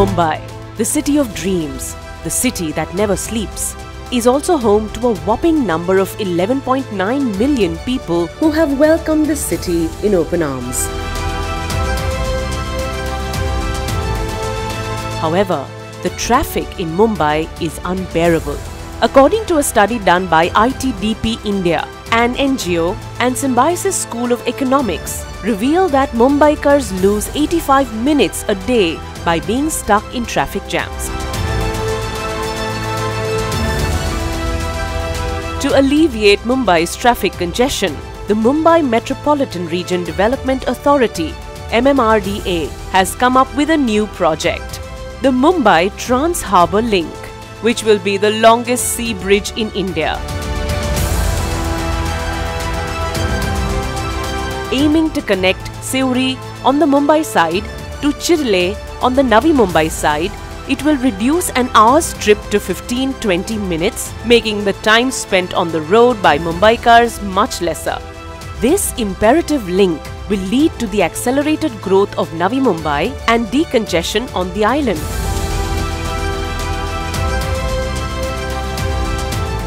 Mumbai, the city of dreams, the city that never sleeps, is also home to a whopping number of 11.9 million people who have welcomed the city in open arms. However, the traffic in Mumbai is unbearable. According to a study done by ITDP India, an NGO, and Symbiosis School of Economics, reveal that Mumbaikars lose 85 minutes a day by being stuck in traffic jams. To alleviate Mumbai's traffic congestion, the Mumbai Metropolitan Region Development Authority (MMRDA) has come up with a new project, the Mumbai Trans-Harbour Link, which will be the longest sea bridge in India. Aiming to connect Sewri on the Mumbai side to Chirle on the Navi Mumbai side, it will reduce an hour's trip to 15-20 minutes, making the time spent on the road by Mumbaikars much lesser. This imperative link will lead to the accelerated growth of Navi Mumbai and decongestion on the island.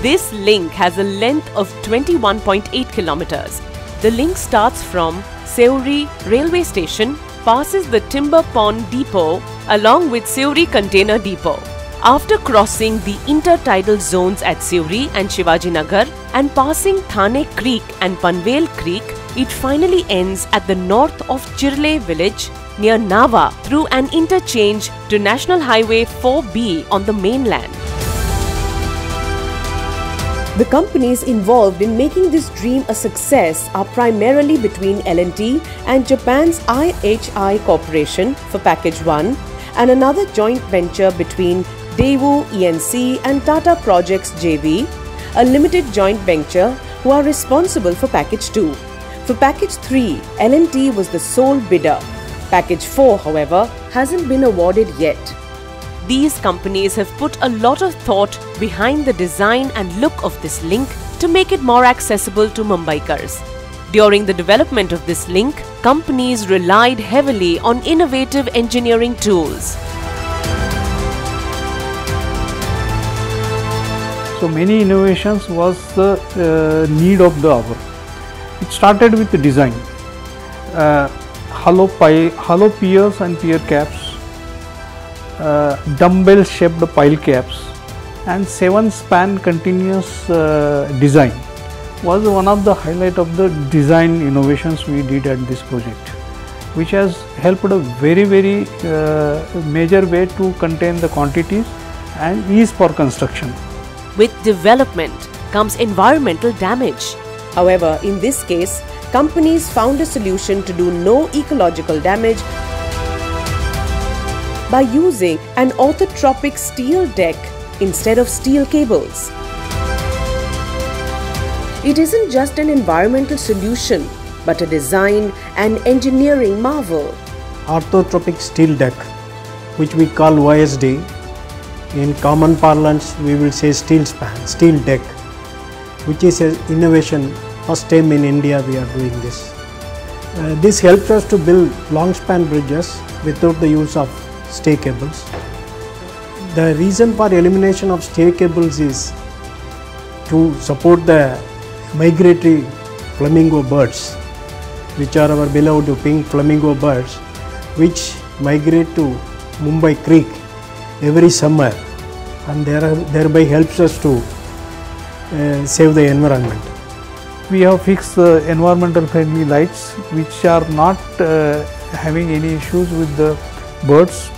This link has a length of 21.8 kilometers. The link starts from Sewri railway station, passes the Timber Pond depot along with Sewri container depot. After crossing the intertidal zones at Sewri and Shivaji Nagar and passing Thane Creek and Panvel Creek, it finally ends at the north of Chirle village near Nava through an interchange to National Highway 4B on the mainland. The companies involved in making this dream a success are primarily between L&T and Japan's IHI Corporation for Package 1 and another joint venture between Daewoo ENC and Tata Projects JV, a limited joint venture who are responsible for Package 2. For Package 3, L&T was the sole bidder. Package 4, however, hasn't been awarded yet. These companies have put a lot of thought behind the design and look of this link to make it more accessible to Mumbaikars. During the development of this link, companies relied heavily on innovative engineering tools. So many innovations was the need of the hour. It started with the design, hollow piers and pier caps, dumbbell shaped pile caps, and 7-span continuous design was one of the highlight of the design innovations we did at this project, which has helped a very major way to contain the quantities and ease for construction. With development comes environmental damage. However, in this case, companies found a solution to do no ecological damage by using an orthotropic steel deck instead of steel cables. It isn't just an environmental solution, but a design and engineering marvel. Orthotropic steel deck, which we call OSD. In common parlance, we will say steel span, steel deck, which is an innovation. First time in India we are doing this. This helps us to build long span bridges without the use of stay cables. The reason for elimination of stay cables is to support the migratory flamingo birds, which are our beloved pink flamingo birds, which migrate to Mumbai Creek every summer, and thereby helps us to save the environment. We have fixed environmental friendly lights which are not having any issues with the birds.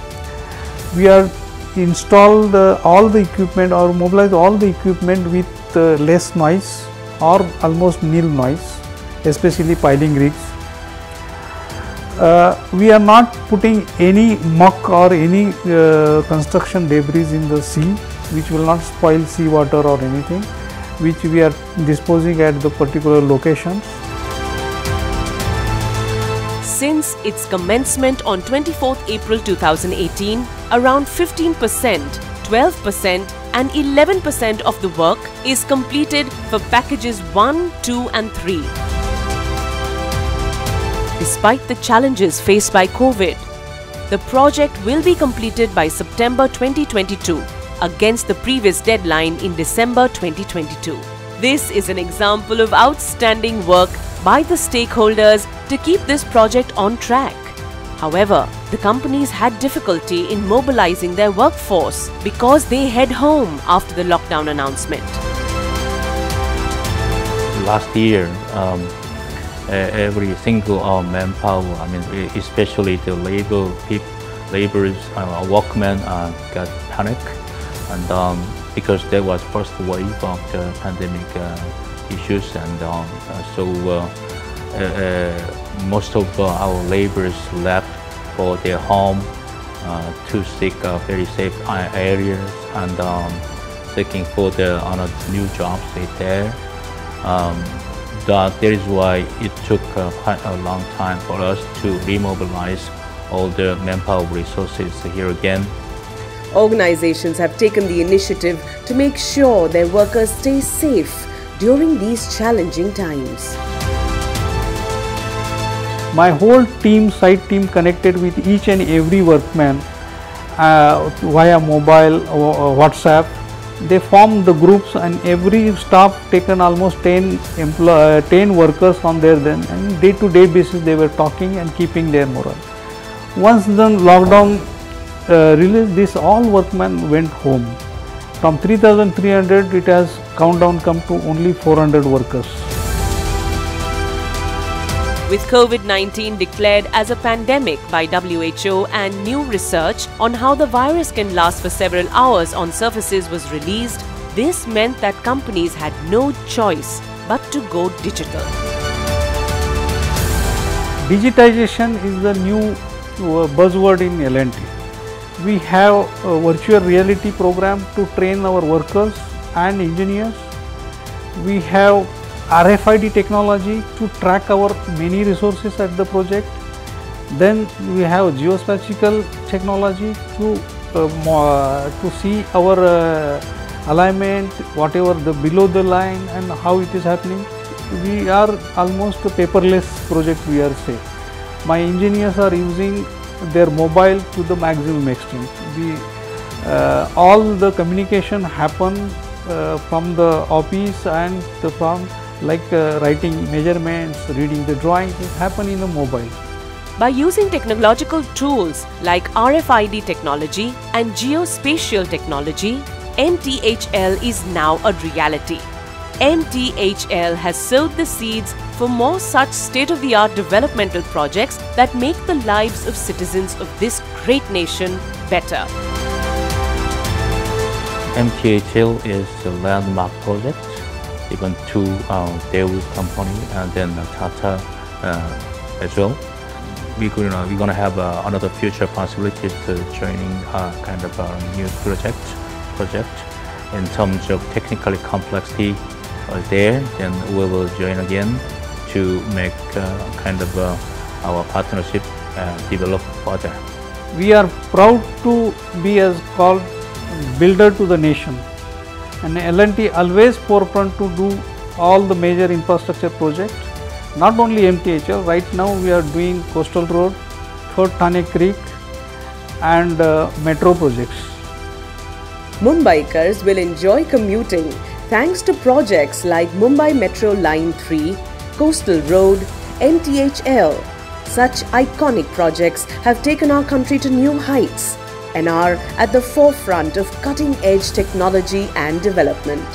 We are installed all the equipment or mobilized all the equipment with less noise or almost nil noise, especially piling rigs. We are not putting any muck or any construction debris in the sea, which will not spoil sea water or anything, which we are disposing at the particular locations. Since its commencement on 24th April 2018, around 15%, 12% and 11% of the work is completed for packages 1, 2 and 3. Despite the challenges faced by COVID, the project will be completed by September 2022 against the previous deadline in December 2022. This is an example of outstanding work by the stakeholders to keep this project on track. However, the companies had difficulty in mobilizing their workforce because they head home after the lockdown announcement. Last year, every single manpower, especially the laborers, workmen got panic, and because there was first wave of the pandemic issues, and so most of our laborers left for their home to seek very safe areas and seeking for the new jobs there. That is why it took quite a long time for us to remobilize all the manpower resources here again. Organizations have taken the initiative to make sure their workers stay safe during these challenging times. My whole team, site team, connected with each and every workman via mobile or WhatsApp. They formed the groups, and every staff taken almost 10 workers on there then, and day-to-day basis they were talking and keeping their morale. Once the lockdown released, this all workmen went home. From 3,300 it has countdown come to only 400 workers. With COVID-19 declared as a pandemic by WHO and new research on how the virus can last for several hours on surfaces was released, this meant that companies had no choice but to go digital. Digitization is the new buzzword in L&T. We have a virtual reality program to train our workers and engineers. We have RFID technology to track our many resources at the project. Then we have geospatial technology to see our alignment, whatever the below the line and how it is happening. We are almost a paperless project, we are saying. My engineers are using their mobile to the maximum extent. All the communication happen from the office and from writing measurements, reading the drawings, it happen in the mobile. By using technological tools like RFID technology and geospatial technology, MTHL is now a reality. MTHL has sowed the seeds for more such state-of-the-art developmental projects that make the lives of citizens of this great nation better. MTHL is a landmark project given to Daewoo company and then Tata as well. We're gonna have another future possibility to joining kind of a new project in terms of technical complexity there. Then we will join again to make kind of our partnership develop further. We are proud to be as called builder to the nation, and L&T always forefront to do all the major infrastructure projects. Not only MTHL, right now we are doing Coastal Road, 3rd Thane Creek and metro projects. Mumbaikars will enjoy commuting thanks to projects like Mumbai Metro Line 3, Coastal Road, MTHL. Such iconic projects have taken our country to new heights and are at the forefront of cutting-edge technology and development.